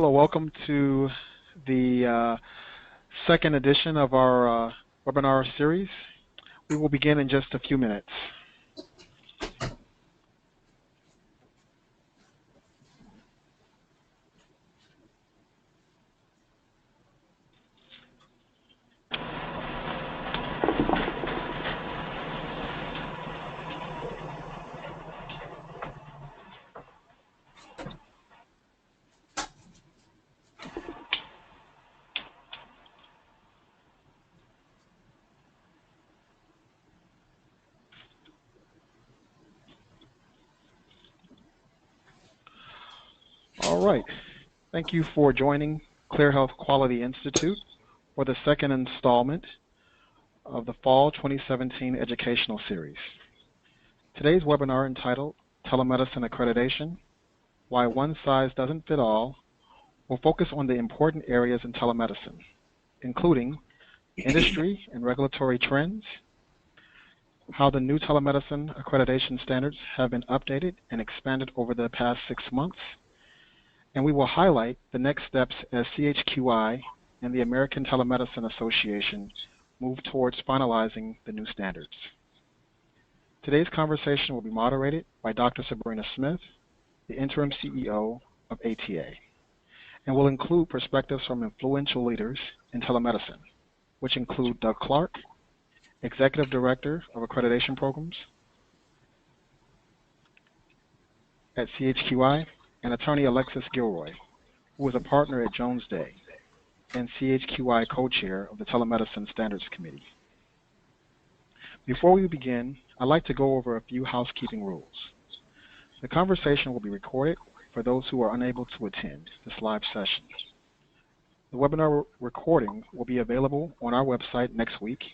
Hello, welcome to the second edition of our webinar series. We will begin in just a few minutes. All right. Thank you for joining Clear Health Quality Institute for the second installment of the Fall 2017 Educational Series. Today's webinar, entitled Telemedicine Accreditation, Why One Size Doesn't Fit All, will focus on the important areas in telemedicine, including industry and regulatory trends, how the new telemedicine accreditation standards have been updated and expanded over the past 6 months, and we will highlight the next steps as CHQI and the American Telemedicine Association move towards finalizing the new standards. Today's conversation will be moderated by Dr. Sabrina Smith, the interim CEO of ATA, and will include perspectives from influential leaders in telemedicine, which include Doug Clark, Executive Director of Accreditation Programs at CHQI, and attorney Alexis Gilroy, who is a partner at Jones Day and CHQI co-chair of the Telemedicine Standards Committee. Before we begin, I'd like to go over a few housekeeping rules. The conversation will be recorded for those who are unable to attend this live session. The webinar recording will be available on our website next week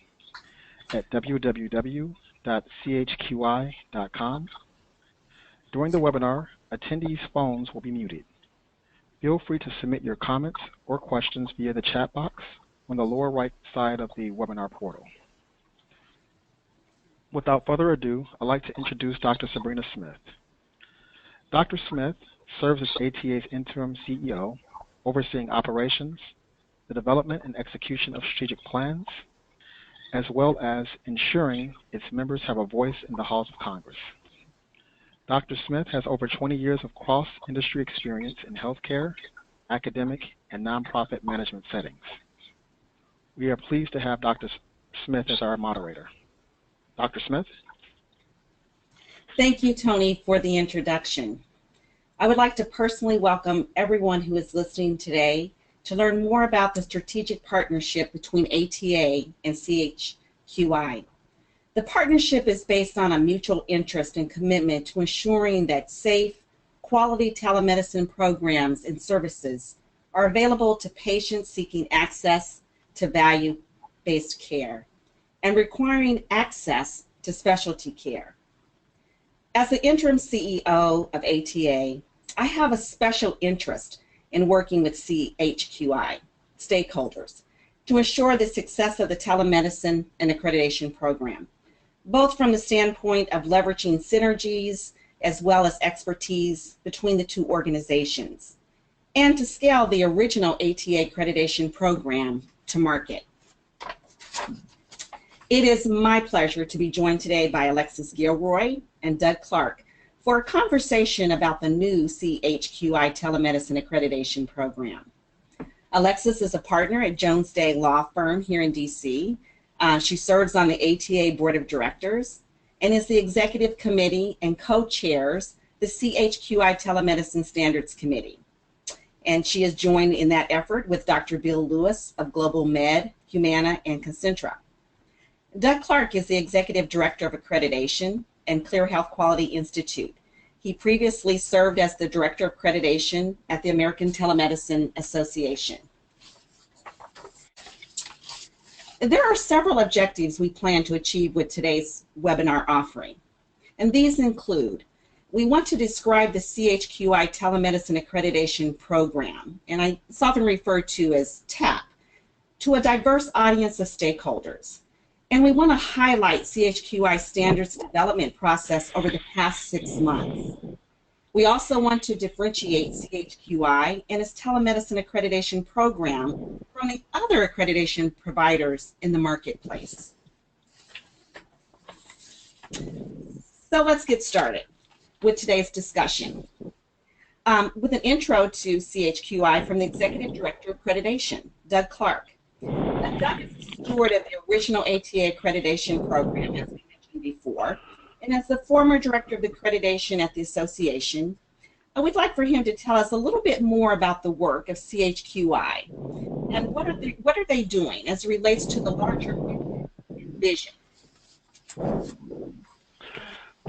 at www.chqi.com. During the webinar, attendees' phones will be muted. Feel free to submit your comments or questions via the chat box on the lower right side of the webinar portal. Without further ado, I'd like to introduce Dr. Sabrina Smith. Dr. Smith serves as ATA's interim CEO, overseeing operations, the development and execution of strategic plans, as well as ensuring its members have a voice in the halls of Congress. Dr. Smith has over 20 years of cross-industry experience in healthcare, academic, and nonprofit management settings. We are pleased to have Dr. Smith as our moderator. Dr. Smith? Thank you, Tony, for the introduction. I would like to personally welcome everyone who is listening today to learn more about the strategic partnership between ATA and CHQI. The partnership is based on a mutual interest and commitment to ensuring that safe, quality telemedicine programs and services are available to patients seeking access to value-based care and requiring access to specialty care. As the interim CEO of ATA, I have a special interest in working with CHQI stakeholders to ensure the success of the telemedicine and accreditation program, both from the standpoint of leveraging synergies as well as expertise between the two organizations, and to scale the original ATA accreditation program to market. It is my pleasure to be joined today by Alexis Gilroy and Doug Clark for a conversation about the new CHQI telemedicine accreditation program. Alexis is a partner at Jones Day Law Firm here in DC. She serves on the ATA Board of Directors and is the Executive Committee and co-chairs the CHQI Telemedicine Standards Committee. And she is joined in that effort with Dr. Bill Lewis of Global Med, Humana, and Concentra. Doug Clark is the Executive Director of Accreditation and Clear Health Quality Institute. He previously served as the Director of Accreditation at the American Telemedicine Association. There are several objectives we plan to achieve with today's webinar offering, and these include: we want to describe the CHQI Telemedicine Accreditation Program, and it's often referred to as TAP, to a diverse audience of stakeholders. And we want to highlight CHQI standards development process over the past 6 months. We also want to differentiate CHQI and its telemedicine accreditation program from the other accreditation providers in the marketplace. So let's get started with today's discussion with an intro to CHQI from the Executive Director of Accreditation, Doug Clark. Doug is the steward of the original ATA accreditation program, as we mentioned before, and as the former Director of the Accreditation at the Association, we'd like for him to tell us a little bit more about the work of CHQI and what are they doing as it relates to the larger vision.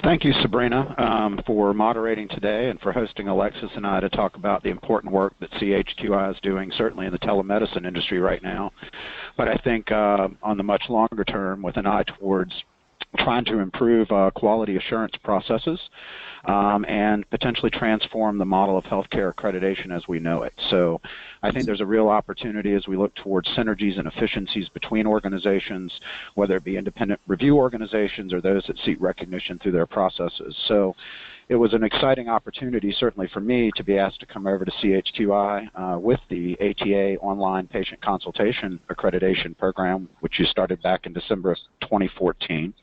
Thank you, Sabrina, for moderating today and for hosting Alexis and I to talk about the important work that CHQI is doing, certainly in the telemedicine industry right now. But I think on the much longer term, with an eye towards trying to improve quality assurance processes and potentially transform the model of healthcare accreditation as we know it. So I think there's a real opportunity as we look towards synergies and efficiencies between organizations, whether it be independent review organizations or those that seek recognition through their processes. So it was an exciting opportunity, certainly for me, to be asked to come over to CHQI with the ATA Online Patient Consultation Accreditation Program, which you started back in December of 2014,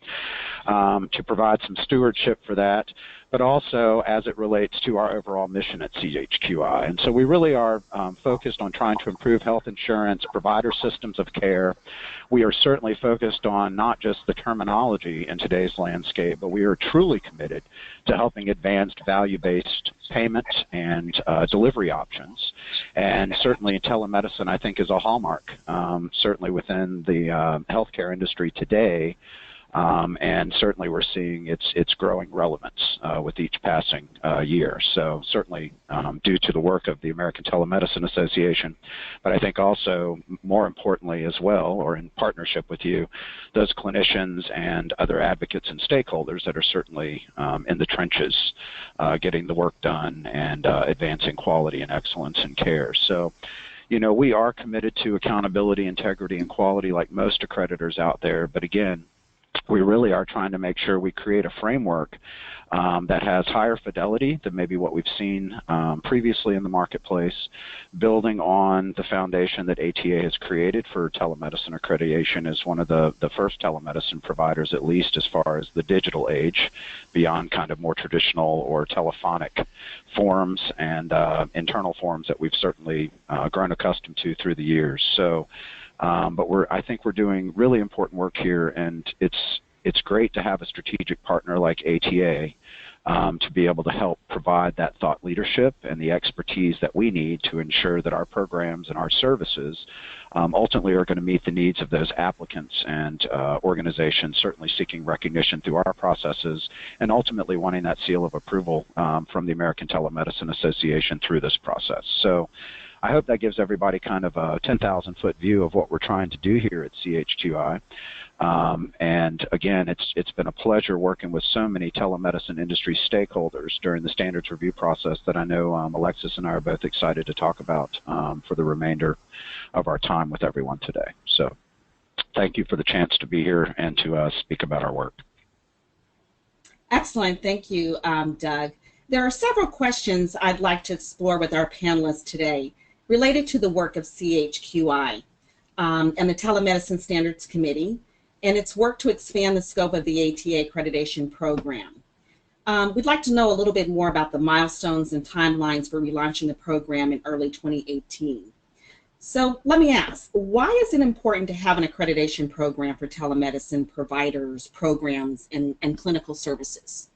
to provide some stewardship for that, but also as it relates to our overall mission at CHQI. And so we really are focused on trying to improve health insurance, provider systems of care. We are certainly focused on not just the terminology in today's landscape, but we are truly committed to helping advance value-based payment and delivery options. And certainly telemedicine, I think, is a hallmark, certainly within the healthcare industry today. And certainly we're seeing its growing relevance with each passing year. So certainly due to the work of the American Telemedicine Association, but I think also more importantly as well, or in partnership with you, those clinicians and other advocates and stakeholders that are certainly in the trenches getting the work done and advancing quality and excellence in care. So, you know, we are committed to accountability, integrity, and quality like most accreditors out there, but again, we really are trying to make sure we create a framework that has higher fidelity than maybe what we've seen previously in the marketplace, building on the foundation that ATA has created for telemedicine accreditation as one of the first telemedicine providers, at least as far as the digital age, beyond kind of more traditional or telephonic forms and internal forms that we've certainly grown accustomed to through the years. So. But I think we're doing really important work here, and it's great to have a strategic partner like ATA to be able to help provide that thought leadership and the expertise that we need to ensure that our programs and our services ultimately are going to meet the needs of those applicants and organizations certainly seeking recognition through our processes and ultimately wanting that seal of approval from the American Telemedicine Association through this process. So I hope that gives everybody kind of a 10,000-foot view of what we're trying to do here at CHQI. And again, it's been a pleasure working with so many telemedicine industry stakeholders during the standards review process that I know Alexis and I are both excited to talk about for the remainder of our time with everyone today. So thank you for the chance to be here and to speak about our work. Excellent. Thank you, Doug. There are several questions I'd like to explore with our panelists today related to the work of CHQI and the Telemedicine Standards Committee and its work to expand the scope of the ATA accreditation program. We'd like to know a little bit more about the milestones and timelines for relaunching the program in early 2018. So let me ask, why is it important to have an accreditation program for telemedicine providers, programs, and clinical services?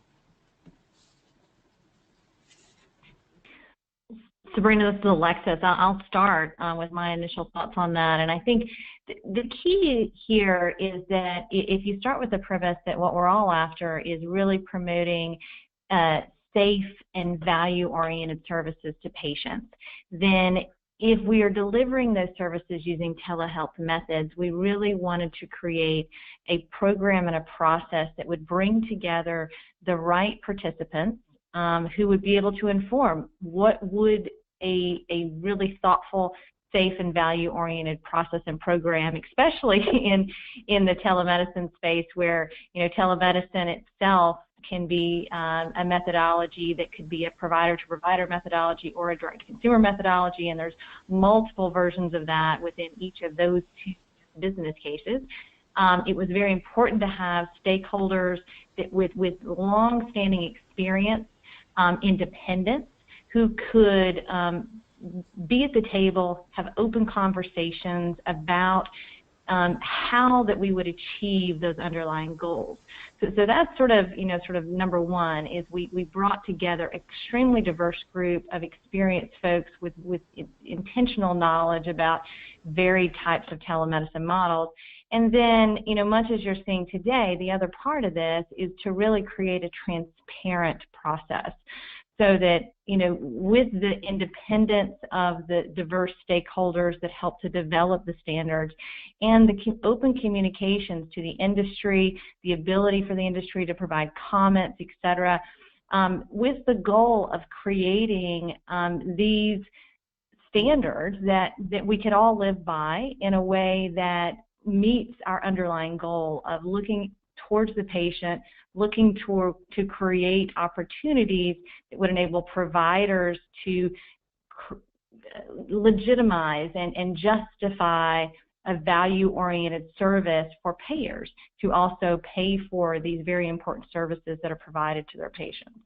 Sabrina, this is Alexis. I'll start with my initial thoughts on that. And I think the key here is that if you start with the premise that what we're all after is really promoting safe and value-oriented services to patients, then if we are delivering those services using telehealth methods, we really wanted to create a program and a process that would bring together the right participants who would be able to inform what would a really thoughtful safe and value-oriented process and program, especially in the telemedicine space, where telemedicine itself can be a methodology that could be a provider-to-provider methodology or a direct-to-consumer methodology, and there's multiple versions of that within each of those two business cases. It was very important to have stakeholders that with long-standing experience, independence, who could be at the table, have open conversations about how that we would achieve those underlying goals. So that's sort of number one, is we brought together extremely diverse group of experienced folks with intentional knowledge about varied types of telemedicine models. And then, much as you're seeing today, the other part of this is to really create a transparent process, so that, with the independence of the diverse stakeholders that help to develop the standards and the open communications to the industry, the ability for the industry to provide comments, et cetera, with the goal of creating these standards that we could all live by in a way that meets our underlying goal of looking towards the patient, looking to create opportunities that would enable providers to legitimize and justify a value-oriented service for payers to also pay for these very important services that are provided to their patients.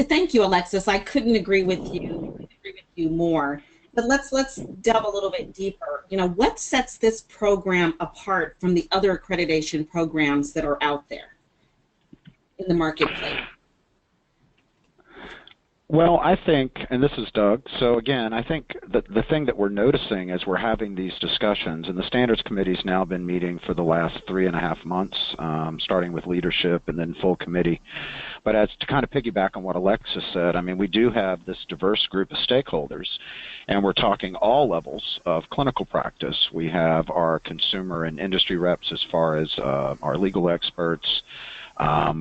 Thank you, Alexis. I couldn't agree with you more. But let's delve a little bit deeper. What sets this program apart from the other accreditation programs that are out there in the marketplace? Well, I think, and this is Doug, so again, I think that the thing that we're noticing as we're having these discussions, and the Standards Committee's now been meeting for the last 3.5 months, starting with leadership and then full committee. But as to kind of piggyback on what Alexis said, I mean, we do have this diverse group of stakeholders, and we're talking all levels of clinical practice. We have our consumer and industry reps as far as our legal experts.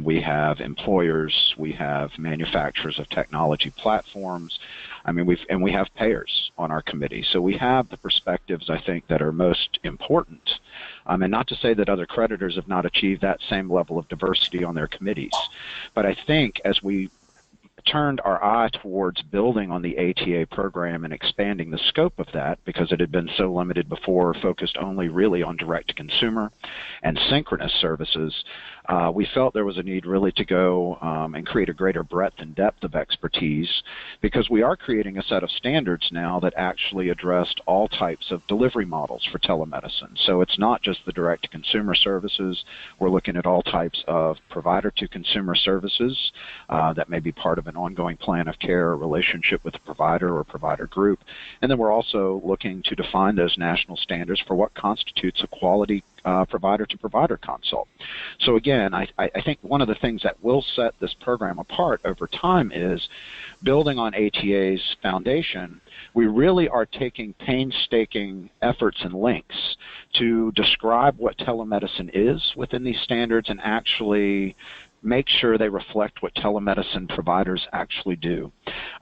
We have employers, we have manufacturers of technology platforms. I mean, we have payers on our committee. So we have the perspectives, I think, that are most important. And not to say that other creditors have not achieved that same level of diversity on their committees. But I think as we turned our eye towards building on the ATA program and expanding the scope of that, because it had been so limited before, focused only really on direct-to-consumer and synchronous services, we felt there was a need really to go and create a greater breadth and depth of expertise, because we are creating a set of standards now that actually addressed all types of delivery models for telemedicine. So it's not just the direct-to-consumer services. We're looking at all types of provider-to-consumer services that may be part of an ongoing plan of care or relationship with a provider or provider group. And then we're also looking to define those national standards for what constitutes a quality provider-to-provider consult. So again, I think one of the things that will set this program apart over time is building on ATA's foundation. We really are taking painstaking efforts and links to describe what telemedicine is within these standards and actually make sure they reflect what telemedicine providers actually do.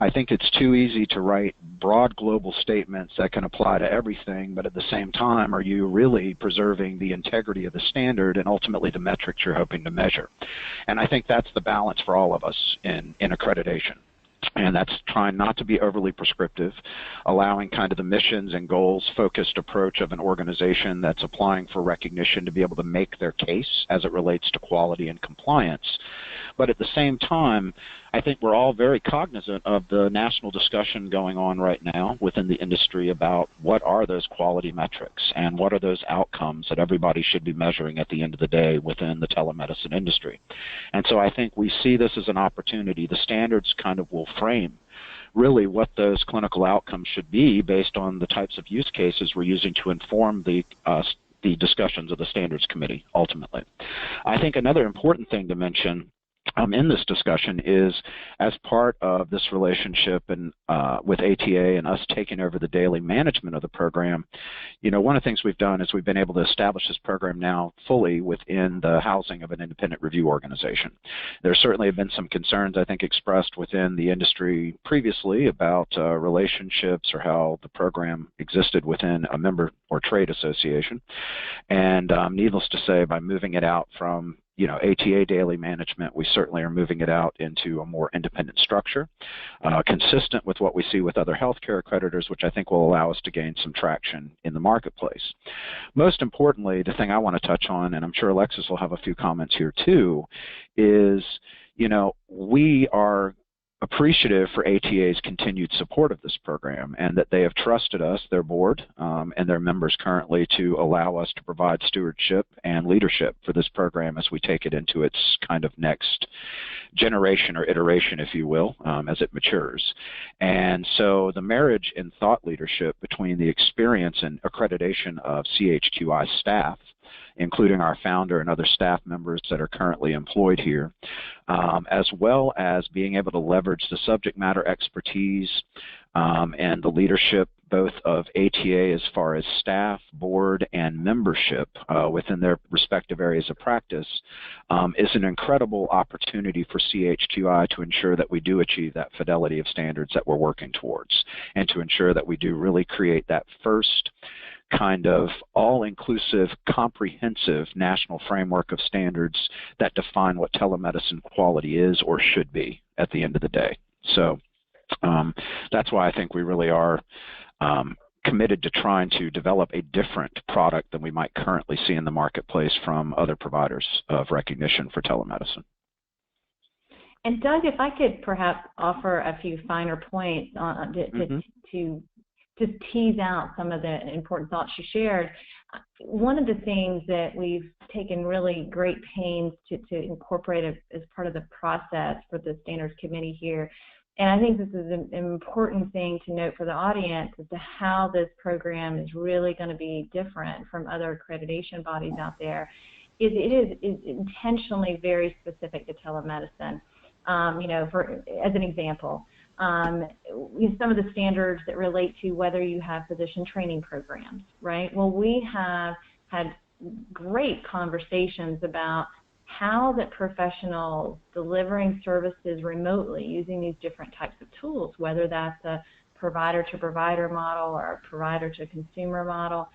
I think it's too easy to write broad global statements that can apply to everything, but at the same time, are you really preserving the integrity of the standard and ultimately the metrics you're hoping to measure? And I think that's the balance for all of us in accreditation. And that's trying not to be overly prescriptive, allowing kind of the missions and goals-focused approach of an organization that's applying for recognition to be able to make their case as it relates to quality and compliance. But at the same time, I think we're all very cognizant of the national discussion going on right now within the industry about what are those quality metrics and what are those outcomes that everybody should be measuring at the end of the day within the telemedicine industry. And so I think we see this as an opportunity. The standards kind of will frame really what those clinical outcomes should be based on the types of use cases we're using to inform the discussions of the Standards Committee ultimately. I think another important thing to mention in this discussion is, as part of this relationship and with ATA and us taking over the daily management of the program, one of the things we've done is we've been able to establish this program now fully within the housing of an independent review organization. There certainly have been some concerns, I think, expressed within the industry previously about relationships or how the program existed within a member or trade association. And needless to say, by moving it out from ATA daily management, we certainly are moving it out into a more independent structure, consistent with what we see with other healthcare accreditors, which I think will allow us to gain some traction in the marketplace. Most importantly, the thing I want to touch on, and I'm sure Alexis will have a few comments here too, is, we are appreciative for ATA's continued support of this program, and that they have trusted us, their board, and their members currently, to allow us to provide stewardship and leadership for this program as we take it into its kind of next generation or iteration, if you will, as it matures. And so the marriage in thought leadership between the experience and accreditation of CHQI staff, including our founder and other staff members that are currently employed here, as well as being able to leverage the subject matter expertise and the leadership both of ATA as far as staff, board, and membership within their respective areas of practice is an incredible opportunity for CHQI to ensure that we do achieve that fidelity of standards that we're working towards, and to ensure that we do really create that first kind of all-inclusive, comprehensive national framework of standards that define what telemedicine quality is or should be at the end of the day. So that's why I think we really are committed to trying to develop a different product than we might currently see in the marketplace from other providers of recognition for telemedicine. And Doug, if I could perhaps offer a few finer points to just tease out some of the important thoughts you shared. One of the things that we've taken really great pains to incorporate as part of the process for the Standards Committee here, and I think this is an important thing to note for the audience as to how this program is really going to be different from other accreditation bodies out there, is it is intentionally very specific to telemedicine. As an example, some of the standards that relate to whether you have physician training programs, right? Well, we have had great conversations about how that professionals delivering services remotely using these different types of tools, whether that's a provider-to-provider model or a provider-to-consumer model,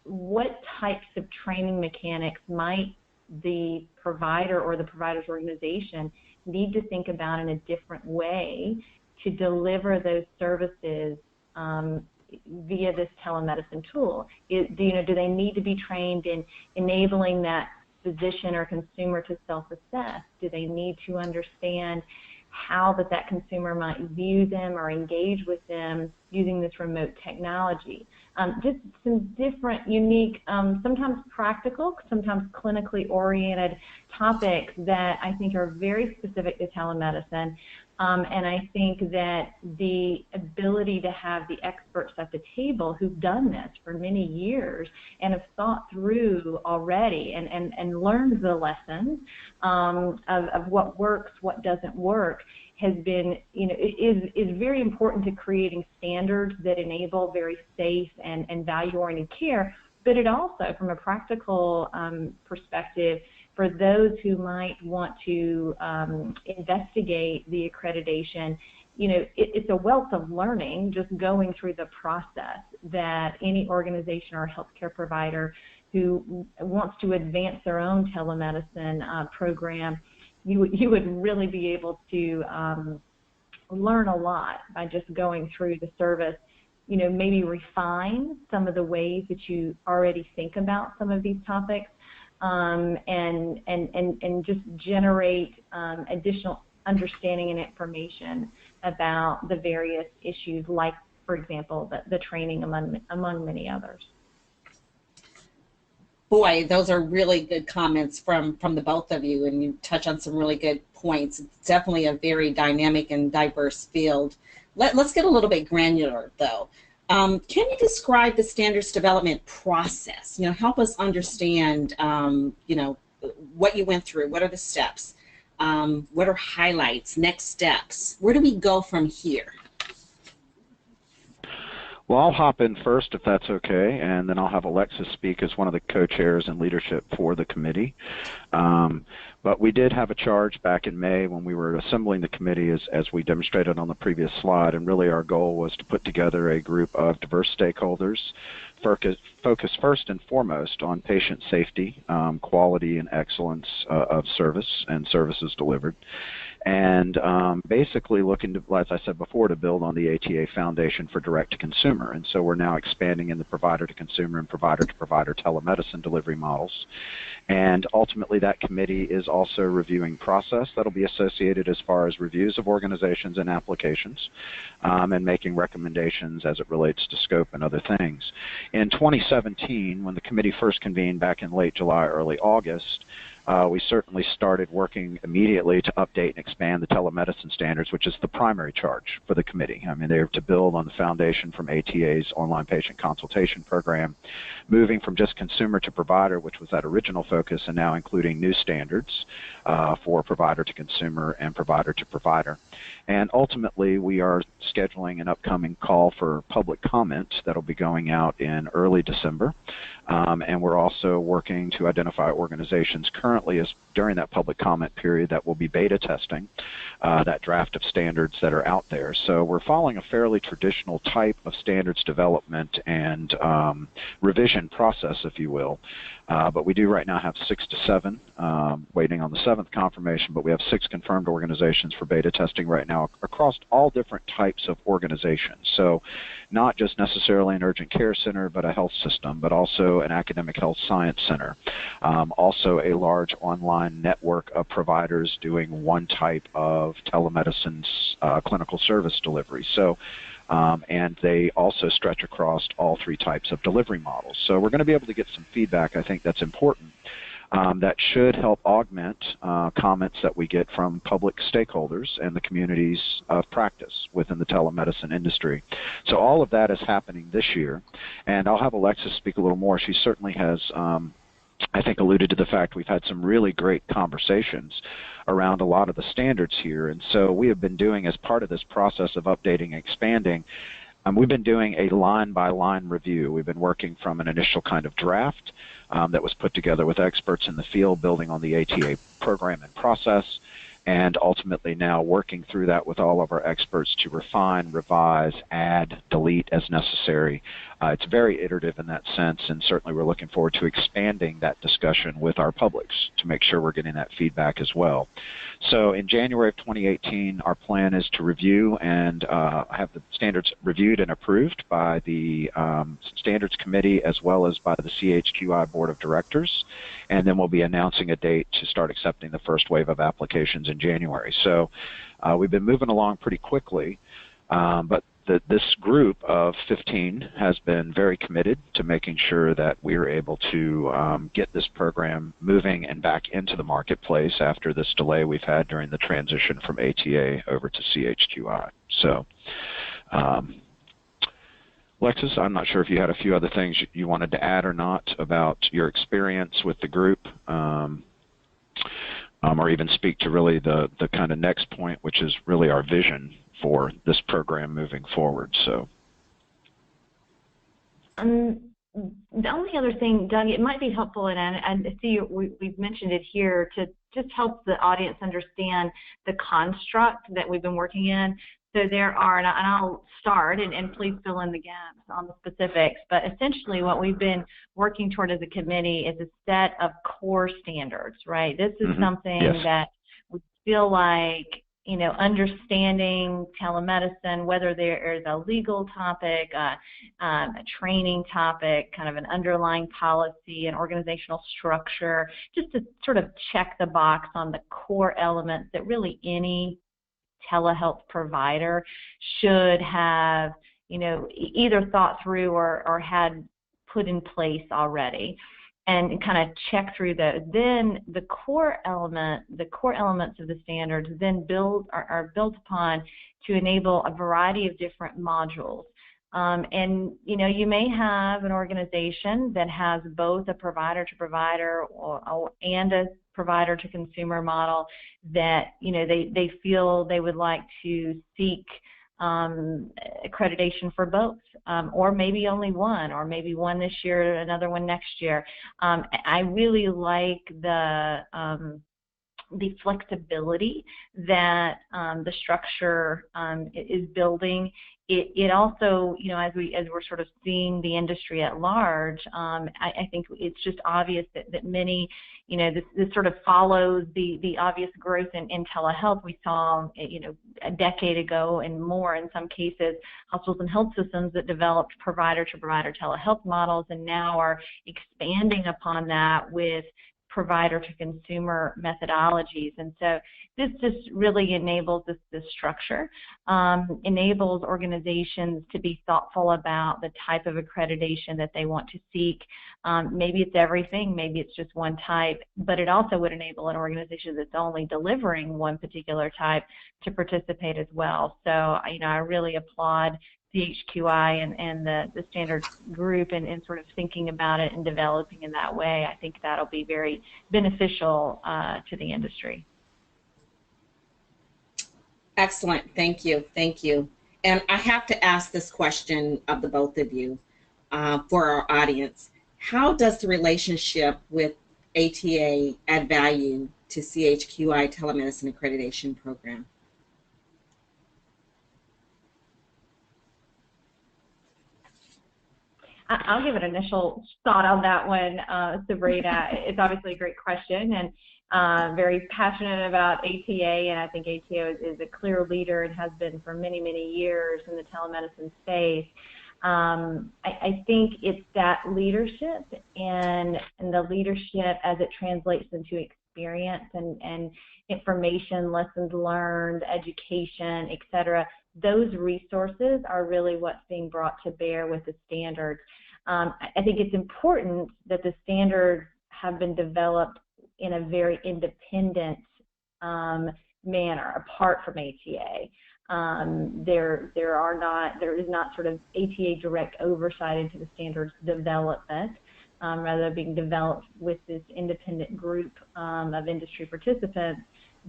what types of training mechanics might the provider or the provider's organization need to think about in a different way to deliver those services via this telemedicine tool? Do they need to be trained in enabling that physician or consumer to self-assess? Do they need to understand how that consumer might view them or engage with them using this remote technology? Just some different, unique, sometimes practical, sometimes clinically oriented topics that I think are very specific to telemedicine. And I think that the ability to have the experts at the table who've done this for many years and have thought through already and learned the lessons of what works, what doesn't work, has been, is very important to creating standards that enable very safe and value-oriented care. But it also, from a practical perspective, for those who might want to investigate the accreditation, it's a wealth of learning just going through the process that any organization or healthcare provider who wants to advance their own telemedicine program, you would really be able to learn a lot by just going through the service. Maybe refine some of the ways that you already think about some of these topics, and just generate additional understanding and information about the various issues, like, for example, the training among many others. Boy, those are really good comments from the both of you, and you touch on some really good points. It's definitely a very dynamic and diverse field. Let's get a little bit granular, though. Can you describe the standards development process? Help us understand, what you went through. What are the steps? What are highlights, next steps? Where do we go from here? Well, I'll hop in first if that's okay, and then I'll have Alexis speak as one of the co-chairs and leadership for the committee. But we did have a charge back in May when we were assembling the committee, as we demonstrated on the previous slide, and really our goal was to put together a group of diverse stakeholders, focus first and foremost on patient safety, quality and excellence of service and services delivered, and basically looking to, as I said before, to build on the ATA Foundation for direct-to-consumer. And so we're now expanding in the provider-to-consumer and provider-to-provider telemedicine delivery models. And ultimately that committee is also reviewing process that will be associated as far as reviews of organizations and applications, and making recommendations as it relates to scope and other things. In 2017, when the committee first convened back in late July, early August, we certainly started working immediately to update and expand the telemedicine standards, which is the primary charge for the committee. I mean, they are to build on the foundation from ATA's online patient consultation program, moving from just consumer to provider, which was that original focus, and now including new standards for provider to consumer and provider to provider. And ultimately, we are scheduling an upcoming call for public comment that will be going out in early December. And we're also working to identify organizations currently as during that public comment period that will be beta testing that draft of standards that are out there. So we're following a fairly traditional type of standards development and revision process, if you will. But we do right now have 6 to 7, waiting on the 7th confirmation, but we have 6 confirmed organizations for beta testing right now across all different types of organizations. So not just necessarily an urgent care center, but a health system, but also an academic health science center. Also a large online network of providers doing one type of telemedicine's clinical service delivery. So and they also stretch across all 3 types of delivery models. So we're going to be able to get some feedback, I think that's important, that should help augment comments that we get from public stakeholders and the communities of practice within the telemedicine industry. So all of that is happening this year, and I'll have Alexis speak a little more. She certainly has I think alluded to the fact we've had some really great conversations around a lot of the standards here. And so we have been doing, as part of this process of updating and expanding, we've been doing a line-by-line review. We've been working from an initial kind of draft that was put together with experts in the field, building on the ATA program and process, and ultimately now working through that with all of our experts to refine, revise, add, delete as necessary. It's very iterative in that sense, and certainly we're looking forward to expanding that discussion with our publics to make sure we're getting that feedback as well. So in January of 2018, our plan is to review and have the standards reviewed and approved by the Standards Committee as well as by the CHQI Board of Directors, and then we'll be announcing a date to start accepting the first wave of applications in January. So we've been moving along pretty quickly, but this group of 15 has been very committed to making sure that we are able to get this program moving and back into the marketplace after this delay we've had during the transition from ATA over to CHQI. So, Alexis, I'm not sure if you had a few other things you wanted to add or not about your experience with the group, or even speak to really the kind of next point, which is really our vision for this program moving forward. So, the only other thing, Doug, it might be helpful, and I see we've mentioned it here to just help the audience understand the construct that we've been working in. So there are, and I'll start, and please fill in the gaps on the specifics, but essentially what we've been working toward as a committee is a set of core standards, right? This is something that we feel like, you know, understanding telemedicine, whether there is a legal topic, a training topic, kind of an underlying policy, an organizational structure, just to sort of check the box on the core elements that really any telehealth provider should have, you know, either thought through or had put in place already, and kind of check through those. Then the core elements of the standards then are built upon to enable a variety of different modules. And you know, you may have an organization that has both a provider to provider and a provider to consumer model that, they feel they would like to seek accreditation for both, or maybe only one, or maybe one this year, another one next year. I really like the flexibility that the structure is building. It also, as we're sort of seeing the industry at large, I think it's just obvious that many, this sort of follows the obvious growth in telehealth we saw, a decade ago and more in some cases, hospitals and health systems that developed provider-to-provider telehealth models and now are expanding upon that with provider-to-consumer methodologies. And so this just really enables this structure, enables organizations to be thoughtful about the type of accreditation that they want to seek. Maybe it's everything, maybe it's just one type, but it also would enable an organization that's only delivering one particular type to participate as well. So, I really applaud CHQI and the standards group and sort of thinking about it and developing in that way. I think that'll be very beneficial to the industry. Excellent. Thank you. Thank you. And I have to ask this question of the both of you for our audience. How does the relationship with ATA add value to CHQI Telemedicine Accreditation Program? I'll give an initial thought on that one, Sabrina. It's obviously a great question, and very passionate about ATA, and I think ATA is a clear leader and has been for many, many years in the telemedicine space. I think it's that leadership and the leadership as it translates into experience and information, lessons learned, education, et cetera. Those resources are really what's being brought to bear with the standards. I think it's important that the standards have been developed in a very independent manner, apart from ATA. There is not sort of ATA direct oversight into the standards development, rather being developed with this independent group of industry participants,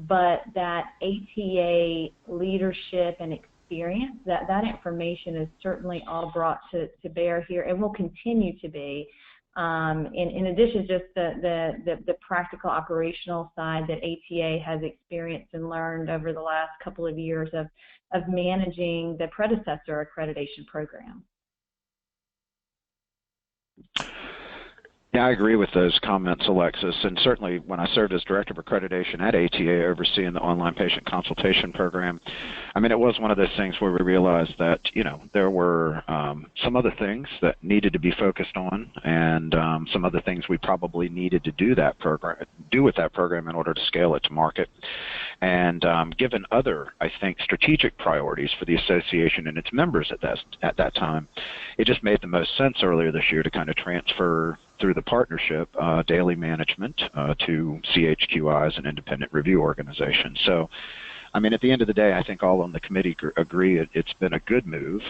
but that ATA leadership and experience, that information is certainly all brought to bear here and will continue to be. In addition to just the practical operational side that ATA has experienced and learned over the last couple of years of managing the predecessor accreditation program. Yeah, I agree with those comments, Alexis, and certainly when I served as Director of Accreditation at ATA overseeing the online patient consultation program, I mean, it was one of those things where we realized that, there were some other things that needed to be focused on and some other things we probably needed to do with that program in order to scale it to market. And given other, I think, strategic priorities for the association and its members at that time, it just made the most sense earlier this year to kind of transfer through the partnership daily management to CHQI as an independent review organization. So, I mean, at the end of the day, I think all on the committee agree it's been a good move,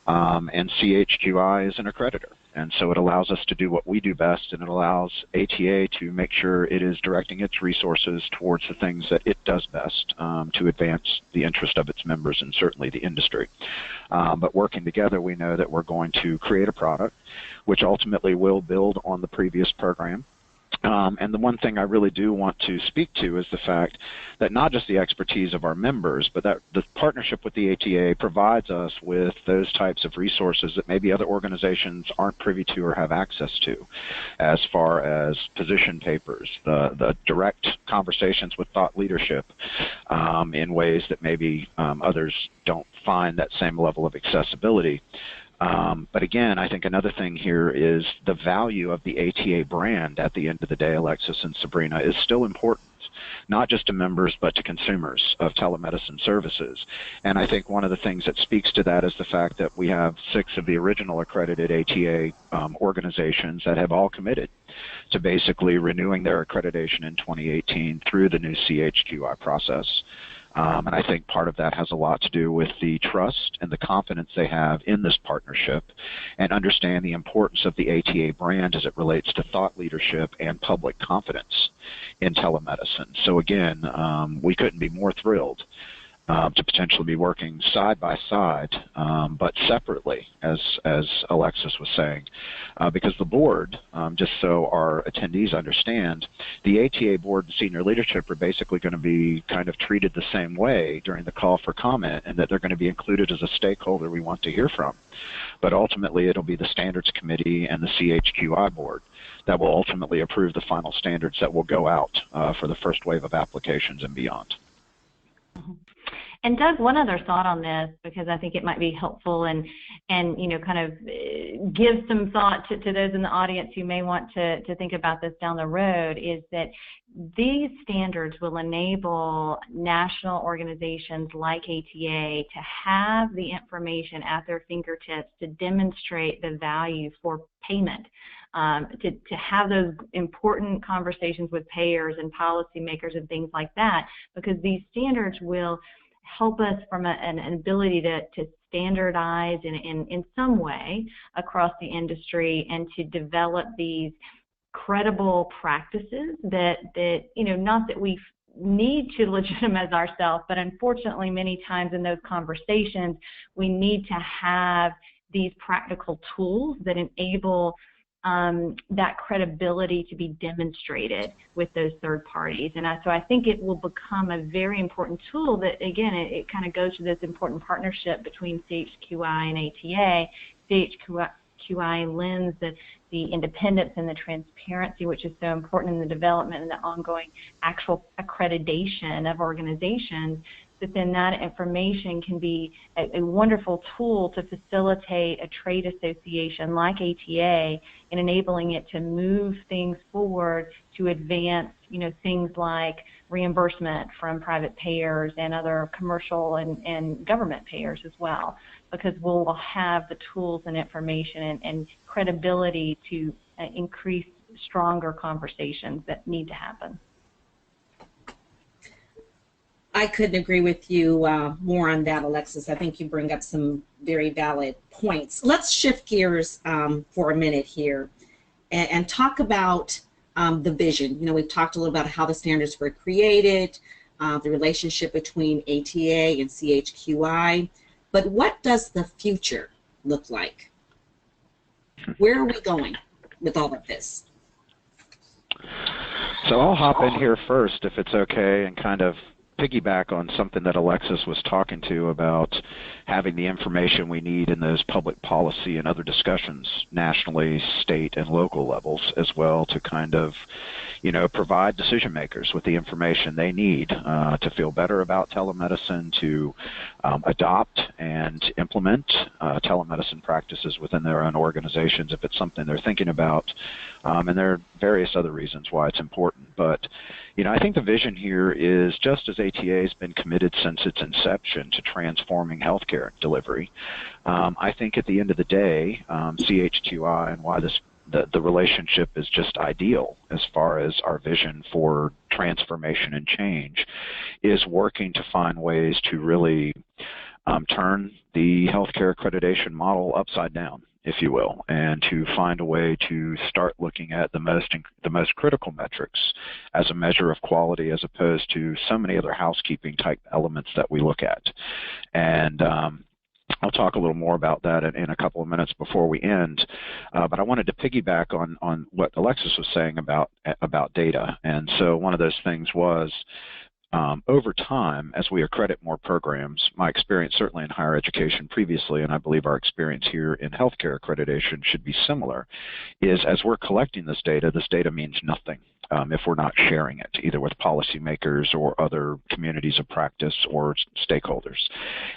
and CHQI is an accreditor. And so it allows us to do what we do best, and it allows ATA to make sure it is directing its resources towards the things that it does best to advance the interest of its members and certainly the industry. But working together, we know that we're going to create a product which ultimately will build on the previous program. And the one thing I really do want to speak to is the fact that not just the expertise of our members, but that the partnership with the ATA provides us with those types of resources that maybe other organizations aren't privy to or have access to, as far as position papers, the direct conversations with thought leadership in ways that maybe others don't find that same level of accessibility. But again, I think another thing here is the value of the ATA brand at the end of the day, Alexis and Sabrina, is still important, not just to members, but to consumers of telemedicine services. And I think one of the things that speaks to that is the fact that we have 6 of the original accredited ATA organizations that have all committed to basically renewing their accreditation in 2018 through the new CHQI process. And I think part of that has a lot to do with the trust and the confidence they have in this partnership and understand the importance of the ATA brand as it relates to thought leadership and public confidence in telemedicine. So again, we couldn't be more thrilled to potentially be working side by side, but separately, as Alexis was saying, because the board, just so our attendees understand, the ATA board and senior leadership are basically going to be kind of treated the same way during the call for comment, and that they're going to be included as a stakeholder we want to hear from. But ultimately, it'll be the standards committee and the CHQI board that will ultimately approve the final standards that will go out for the first wave of applications and beyond. And Doug, one other thought on this, because I think it might be helpful and kind of give some thought to those in the audience who may want to think about this down the road, is that these standards will enable national organizations like ATA to have the information at their fingertips to demonstrate the value for payment. To have those important conversations with payers and policymakers and things like that, because these standards will help us from an ability to standardize in some way across the industry and to develop these credible practices that not that we need to legitimize ourselves, but unfortunately many times in those conversations we need to have these practical tools that enable that credibility to be demonstrated with those third parties. And so I think it will become a very important tool that, again, it kind of goes to this important partnership between CHQI and ATA. CHQI lends the independence and the transparency, which is so important in the development and the ongoing actual accreditation of organizations, but then that information can be a wonderful tool to facilitate a trade association like ATA in enabling it to move things forward to advance, things like reimbursement from private payers and other commercial and government payers as well, because we'll have the tools and information and credibility to increase stronger conversations that need to happen. I couldn't agree with you more on that, Alexis. I think you bring up some very valid points. Let's shift gears for a minute here and talk about the vision. We've talked a little about how the standards were created, the relationship between ATA and CHQI, but what does the future look like? Where are we going with all of this? So I'll hop in here first, if it's okay, and kind of piggyback on something that Alexis was talking to about having the information we need in those public policy and other discussions, nationally, state, and local levels, as well, to kind of, provide decision makers with the information they need to feel better about telemedicine, to adopt and implement telemedicine practices within their own organizations if it's something they're thinking about. And there are various other reasons why it's important. But, I think the vision here is, just as ATA has been committed since its inception to transforming healthcare delivery, I think at the end of the day, CHQI and why the relationship is just ideal as far as our vision for transformation and change, is working to find ways to really turn the healthcare accreditation model upside down, if you will, and to find a way to start looking at the most critical metrics as a measure of quality, as opposed to so many other housekeeping type elements that we look at. And I'll talk a little more about that in a couple of minutes before we end, but I wanted to piggyback on what Alexis was saying about data. And so one of those things was, over time, as we accredit more programs, my experience certainly in higher education previously, and I believe our experience here in healthcare accreditation should be similar, is as we're collecting this data means nothing if we're not sharing it, either with policymakers or other communities of practice or stakeholders.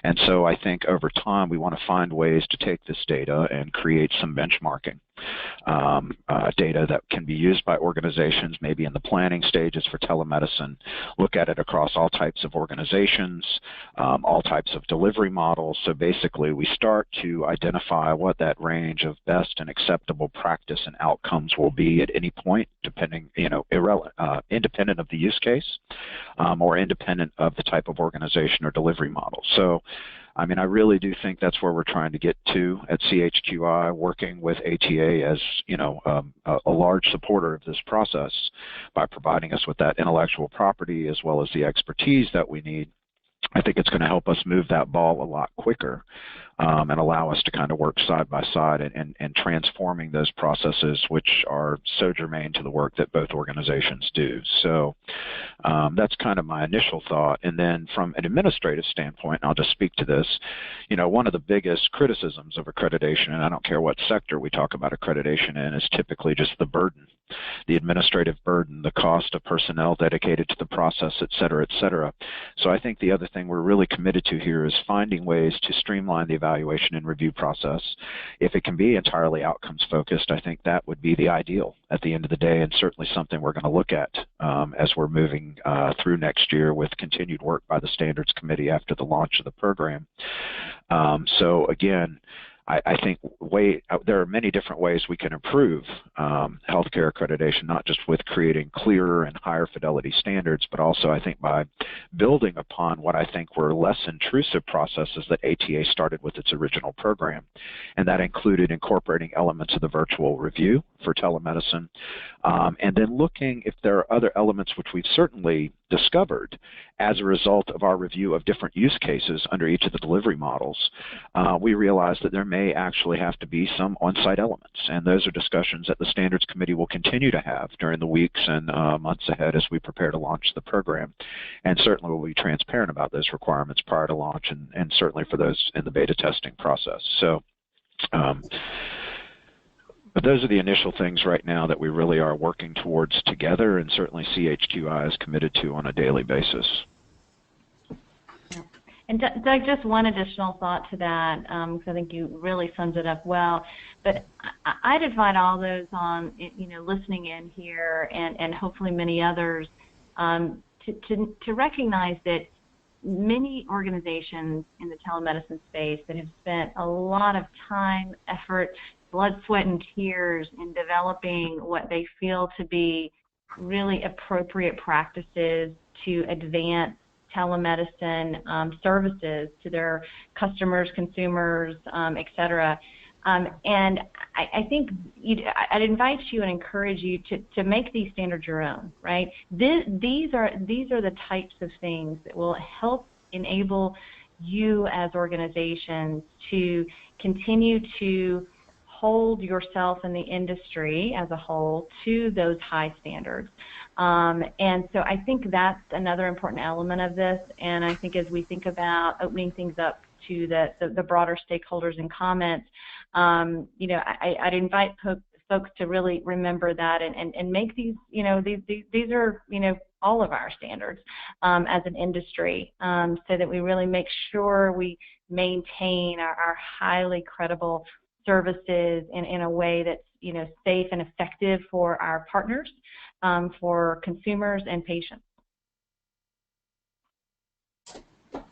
And so I think over time we want to find ways to take this data and create some benchmarking. Data that can be used by organizations maybe in the planning stages for telemedicine, look at it across all types of organizations, all types of delivery models. So basically we start to identify what that range of best and acceptable practice and outcomes will be at any point, depending, independent of the use case or independent of the type of organization or delivery model. So, I mean, I really do think that's where we're trying to get to at CHQI, working with ATA as, a large supporter of this process by providing us with that intellectual property as well as the expertise that we need. I think it's going to help us move that ball a lot quicker and allow us to kind of work side by side and transforming those processes which are so germane to the work that both organizations do. So that's kind of my initial thought. And then from an administrative standpoint, and I'll just speak to this, one of the biggest criticisms of accreditation, and I don't care what sector we talk about accreditation in, is typically just the burden, the administrative burden, the cost of personnel dedicated to the process, et cetera, et cetera. So I think the other thing we're really committed to here is finding ways to streamline the evaluation and review process. If it can be entirely outcomes focused, I think that would be the ideal at the end of the day, and certainly something we're going to look at as we're moving through next year with continued work by the Standards Committee after the launch of the program. So again, I think there are many different ways we can improve healthcare accreditation, not just with creating clearer and higher fidelity standards, but also I think by building upon what I think were less intrusive processes that ATA started with its original program. And that included incorporating elements of the virtual review for telemedicine, and then looking if there are other elements which we've certainly discovered as a result of our review of different use cases under each of the delivery models. We realized that there may actually have to be some on-site elements, and those are discussions that the Standards Committee will continue to have during the weeks and months ahead as we prepare to launch the program. And certainly we'll be transparent about those requirements prior to launch and certainly for those in the beta testing process. So, but those are the initial things right now that we really are working towards together, and certainly CHQI is committed to on a daily basis. And Doug, just one additional thought to that, because I think you really summed it up well. But I'd invite all those on, listening in here, and hopefully many others, to recognize that many organizations in the telemedicine space that have spent a lot of time, effort, blood, sweat, and tears in developing what they feel to be really appropriate practices to advance telemedicine services to their customers, consumers, et cetera. And I think I'd invite you and encourage you to make these standards your own, right? These are the types of things that will help enable you as organizations to continue to hold yourself in the industry as a whole to those high standards. And so I think that's another important element of this. And I think as we think about opening things up to the broader stakeholders and comments, I'd invite folks to really remember that and make these, these are, all of our standards as an industry, so that we really make sure we maintain our highly credible services in a way that's safe and effective for our partners, for consumers and patients.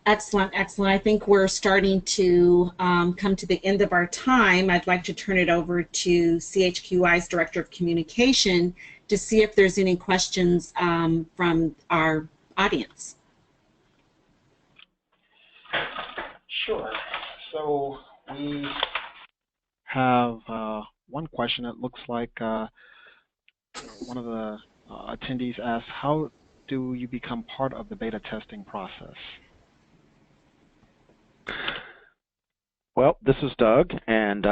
Excellent, excellent. I think we're starting to come to the end of our time. I'd like to turn it over to CHQI's Director of Communication to see if there's any questions from our audience. Sure. So we have one question. It looks like one of the attendees asked, how do you become part of the beta testing process? Well, this is Doug, and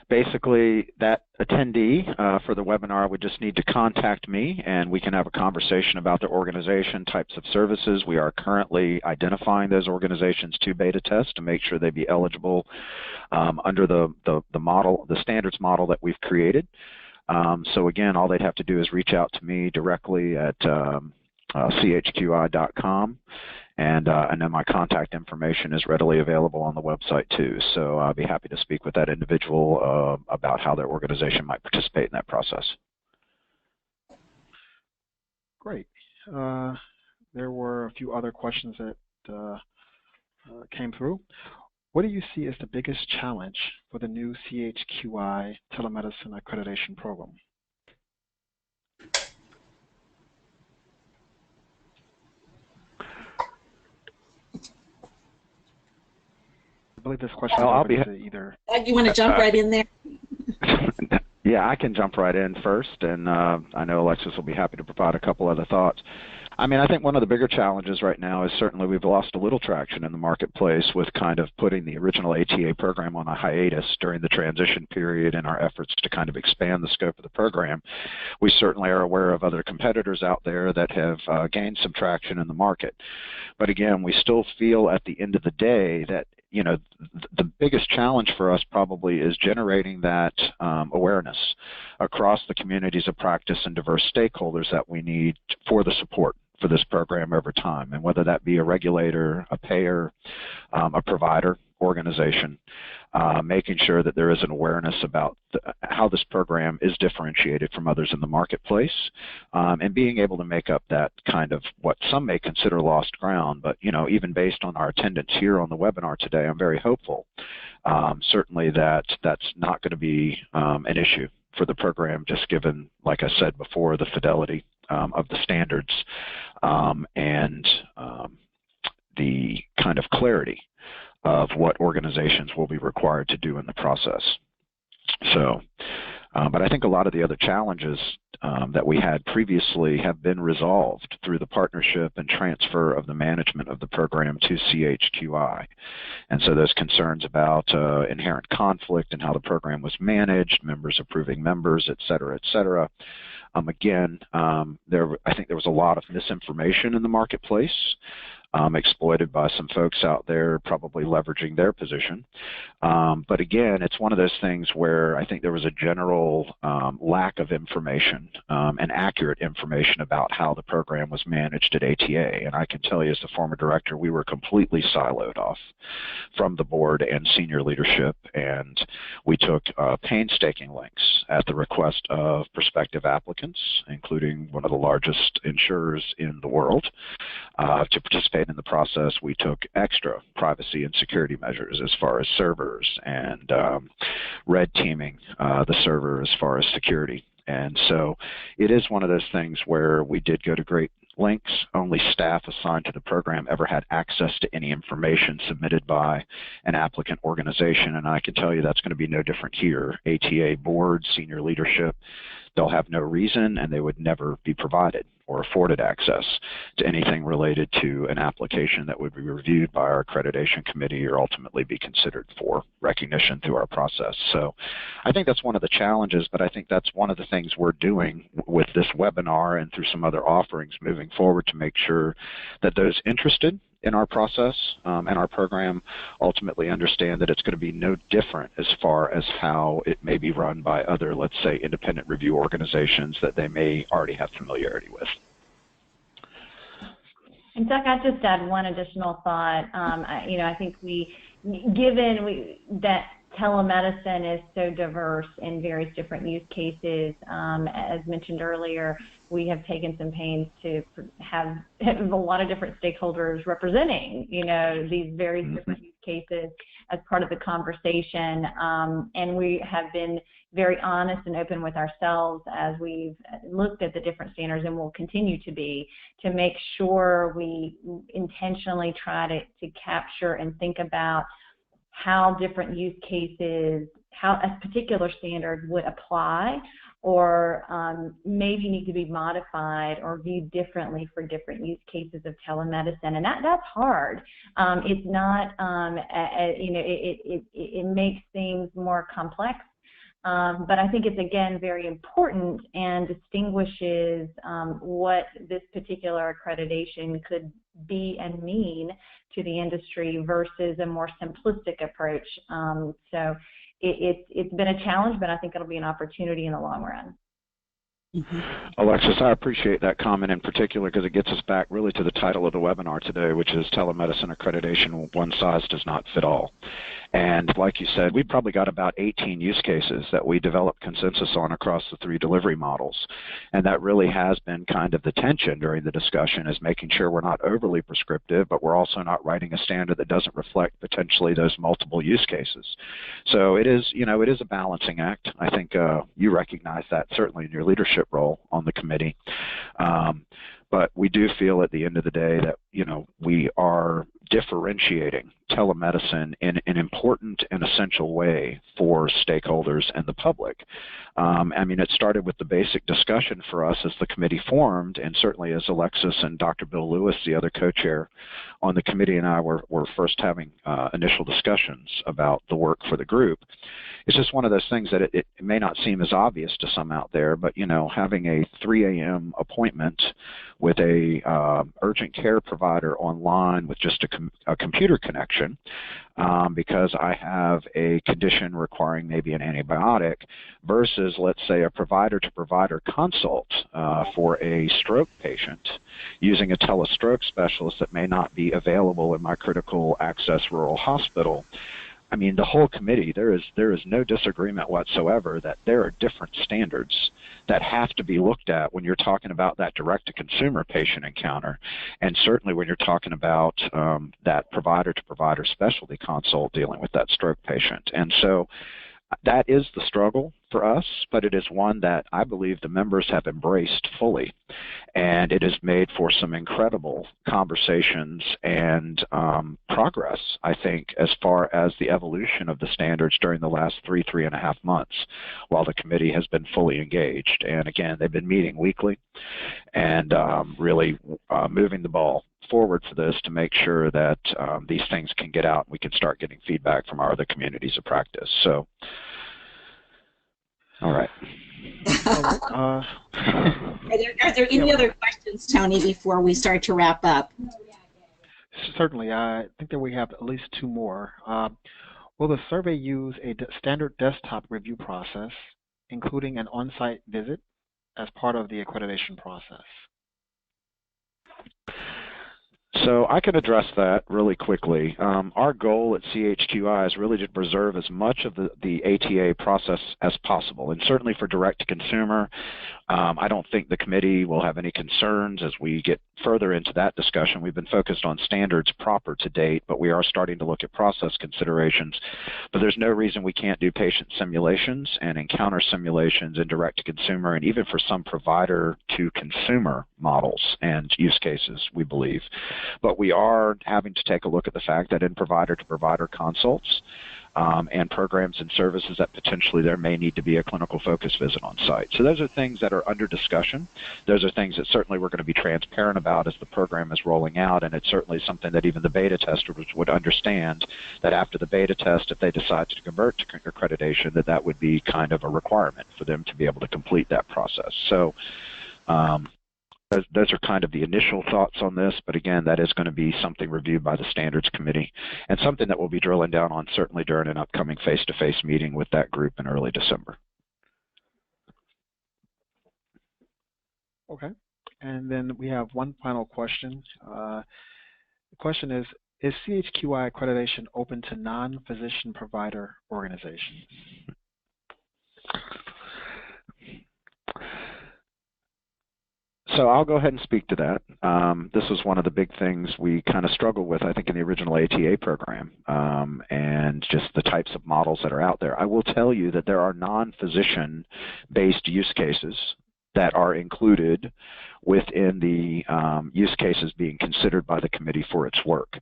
basically that attendee for the webinar would just need to contact me, and we can have a conversation about their organization, types of services. We are currently identifying those organizations to beta test to make sure they be eligible under the model, the standards model that we've created. So again, all they'd have to do is reach out to me directly at chqi.com. And then my contact information is readily available on the website too. So I'll be happy to speak with that individual about how their organization might participate in that process. Great. There were a few other questions that came through. What do you see as the biggest challenge for the new CHQI telemedicine accreditation program? believe this question is Well, open to either. You want to jump right in there? Yeah, I can jump right in first, and I know Alexis will be happy to provide a couple other thoughts. I mean, I think one of the bigger challenges right now is certainly we've lost a little traction in the marketplace with kind of putting the original ATA program on a hiatus during the transition period in our efforts to kind of expand the scope of the program. We certainly are aware of other competitors out there that have gained some traction in the market. But again, we still feel at the end of the day that the biggest challenge for us probably is generating that awareness across the communities of practice and diverse stakeholders that we need for the support for this program over time, and whether that be a regulator, a payer, a provider, organization, making sure that there is an awareness about how this program is differentiated from others in the marketplace, and being able to make up that kind of what some may consider lost ground. But even based on our attendance here on the webinar today, I'm very hopeful certainly that that's not going to be an issue for the program, just given, like I said before, the fidelity of the standards and the kind of clarity of what organizations will be required to do in the process. So, but I think a lot of the other challenges that we had previously have been resolved through the partnership and transfer of the management of the program to CHQI. And so those concerns about inherent conflict and how the program was managed, members approving members, et cetera, et cetera. Again, I think there was a lot of misinformation in the marketplace, exploited by some folks out there probably leveraging their position. But again, it's one of those things where I think there was a general lack of information and accurate information about how the program was managed at ATA. And I can tell you as the former director, we were completely siloed off from the board and senior leadership, and we took painstaking links at the request of prospective applicants, including one of the largest insurers in the world, to participate in the process. We took extra privacy and security measures as far as servers and red teaming the server as far as security. And so it is one of those things where we did go to great lengths. Only staff assigned to the program ever had access to any information submitted by an applicant organization, and I can tell you that's going to be no different here. ATA board, senior leadership, they'll have no reason, and they would never be provided or afforded access to anything related to an application that would be reviewed by our accreditation committee or ultimately be considered for recognition through our process. So I think that's one of the challenges, but I think that's one of the things we're doing with this webinar and through some other offerings moving forward to make sure that those interested in our process and our program ultimately understand that it's going to be no different as far as how it may be run by other, let's say, independent review organizations that they may already have familiarity with. And Chuck, I'd just add one additional thought. I think given that telemedicine is so diverse in various different use cases, as mentioned earlier, we have taken some pains to have a lot of different stakeholders representing, these various different use cases as part of the conversation. And we have been very honest and open with ourselves as we've looked at the different standards, and will continue to be, to make sure we intentionally try to capture and think about how different use cases, how a particular standard would apply or maybe need to be modified or viewed differently for different use cases of telemedicine. And that's hard. It's not, it makes things more complex. But I think it's, again, very important and distinguishes what this particular accreditation could be and mean to the industry versus a more simplistic approach. So it's been a challenge, but I think it'll be an opportunity in the long run. Alexis, I appreciate that comment in particular because it gets us back really to the title of the webinar today, which is Telemedicine Accreditation, One Size Does Not Fit All. And like you said, we've probably got about 18 use cases that we developed consensus on across the 3 delivery models. And that really has been kind of the tension during the discussion, is making sure we're not overly prescriptive, but we're also not writing a standard that doesn't reflect potentially those multiple use cases. So it is, it is a balancing act. I think you recognize that certainly in your leadership role on the committee. But we do feel at the end of the day that, we are differentiating telemedicine in an important and essential way for stakeholders and the public. I mean, it started with the basic discussion for us as the committee formed, and certainly as Alexis and Dr. Bill Lewis, the other co-chair on the committee, and I were first having initial discussions about the work for the group. It's just one of those things that it may not seem as obvious to some out there, but, you know, having a 3 a.m. appointment with a urgent care provider online with just a computer connection, because I have a condition requiring maybe an antibiotic, versus, let's say, a provider-to-provider consult for a stroke patient using a telestroke specialist that may not be available in my critical access rural hospital. I mean, the whole committee, there is no disagreement whatsoever that there are different standards that have to be looked at when you're talking about that direct-to-consumer patient encounter, and certainly when you're talking about that provider-to-provider specialty consult dealing with that stroke patient. And so that is the struggle for us, but it is one that I believe the members have embraced fully, and it has made for some incredible conversations and progress, I think, as far as the evolution of the standards during the last three and a half months while the committee has been fully engaged. And again, they've been meeting weekly and really moving the ball forward for this to make sure that these things can get out and we can start getting feedback from our other communities of practice. So, all right. Are there any other questions, Tony, before we start to wrap up? Certainly. I think that we have at least 2 more. Will the survey use a standard desktop review process, including an on-site visit, as part of the accreditation process? So I can address that really quickly. Our goal at CHQI is really to preserve as much of the ATA process as possible, and certainly for direct-to-consumer, I don't think the committee will have any concerns as we get further into that discussion. We've been focused on standards proper to date, but we are starting to look at process considerations. But there's no reason we can't do patient simulations and encounter simulations in direct-to-consumer, and even for some provider-to-consumer models and use cases, we believe. But we are having to take a look at the fact that in provider-to-provider consults and programs and services that potentially there may need to be a clinical focus visit on site. So those are things that are under discussion. Those are things that certainly we're going to be transparent about as the program is rolling out, and it's certainly something that even the beta testers would understand, that after the beta test, if they decide to convert to accreditation, that would be kind of a requirement for them to be able to complete that process. So those are kind of the initial thoughts on this, but again, that is going to be something reviewed by the Standards Committee and something that we'll be drilling down on certainly during an upcoming face-to-face meeting with that group in early December. Okay, and then we have one final question. The question is CHQI accreditation open to non-physician provider organizations? So I'll go ahead and speak to that. This was one of the big things we kind of struggled with, I think, in the original ATA program, and just the types of models that are out there. I will tell you that there are non-physician-based use cases that are included within the use cases being considered by the committee for its work.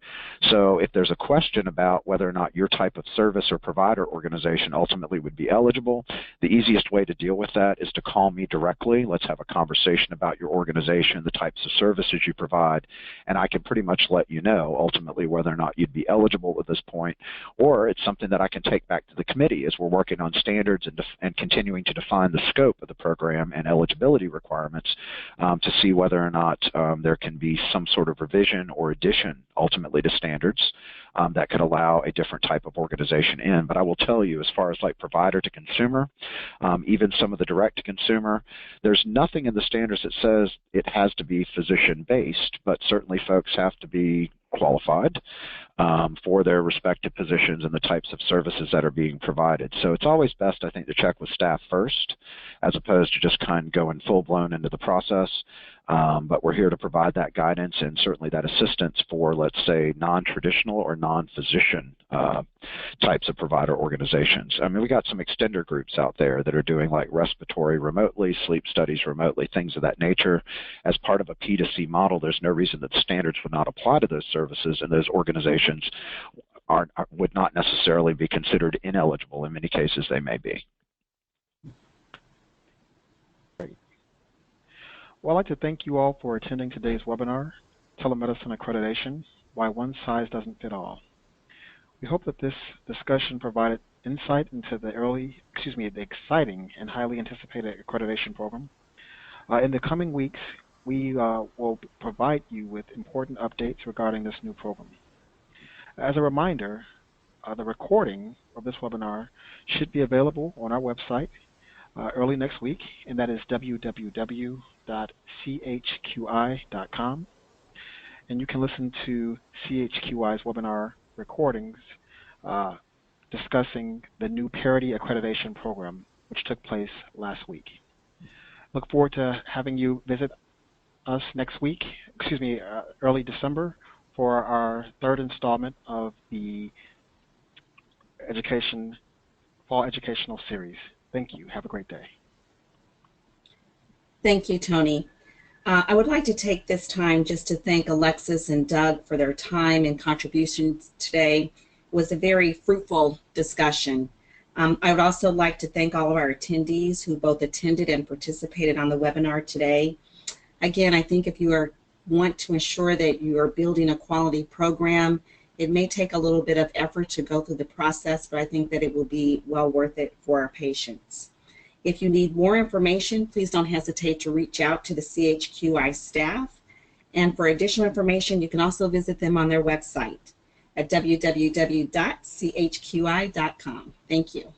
So if there's a question about whether or not your type of service or provider organization ultimately would be eligible, the easiest way to deal with that is to call me directly. Let's have a conversation about your organization, the types of services you provide, and I can pretty much let you know ultimately whether or not you'd be eligible at this point, or it's something that I can take back to the committee as we're working on standards and continuing to define the scope of the program and eligibility requirements to see whether or not there can be some sort of revision or addition ultimately to standards that could allow a different type of organization in. But I will tell you, as far as like provider to consumer, even some of the direct to consumer, there's nothing in the standards that says it has to be physician based, but certainly folks have to be qualified for their respective positions and the types of services that are being provided. So it's always best, I think, to check with staff first, as opposed to just kind of going full-blown into the process. But we're here to provide that guidance and certainly that assistance for, let's say, non-traditional or non-physician types of provider organizations. I mean, we got some extender groups out there that are doing like respiratory remotely, sleep studies remotely, things of that nature. As part of a P2C model, there's no reason that standards would not apply to those services, and those organizations would not necessarily be considered ineligible. In many cases, they may be. Great. Well, I'd like to thank you all for attending today's webinar, Telemedicine Accreditation, Why One Size Doesn't Fit All. We hope that this discussion provided insight into the exciting and highly anticipated accreditation program. In the coming weeks, we will provide you with important updates regarding this new program. As a reminder, the recording of this webinar should be available on our website early next week, and that is www.chqi.com. And you can listen to CHQI's webinar recordings discussing the new Parity Accreditation Program, which took place last week. Look forward to having you visit us next week, early December, for our third installment of the Fall Educational Series. Thank you. Have a great day. Thank you, Tony. I would like to take this time just to thank Alexis and Doug for their time and contributions today. It was a very fruitful discussion. I would also like to thank all of our attendees who both attended and participated on the webinar today. Again, I think if you want to ensure that you are building a quality program, it may take a little bit of effort to go through the process, but I think that it will be well worth it for our patients. If you need more information, please don't hesitate to reach out to the CHQI staff. And for additional information, you can also visit them on their website at www.chqi.com. Thank you.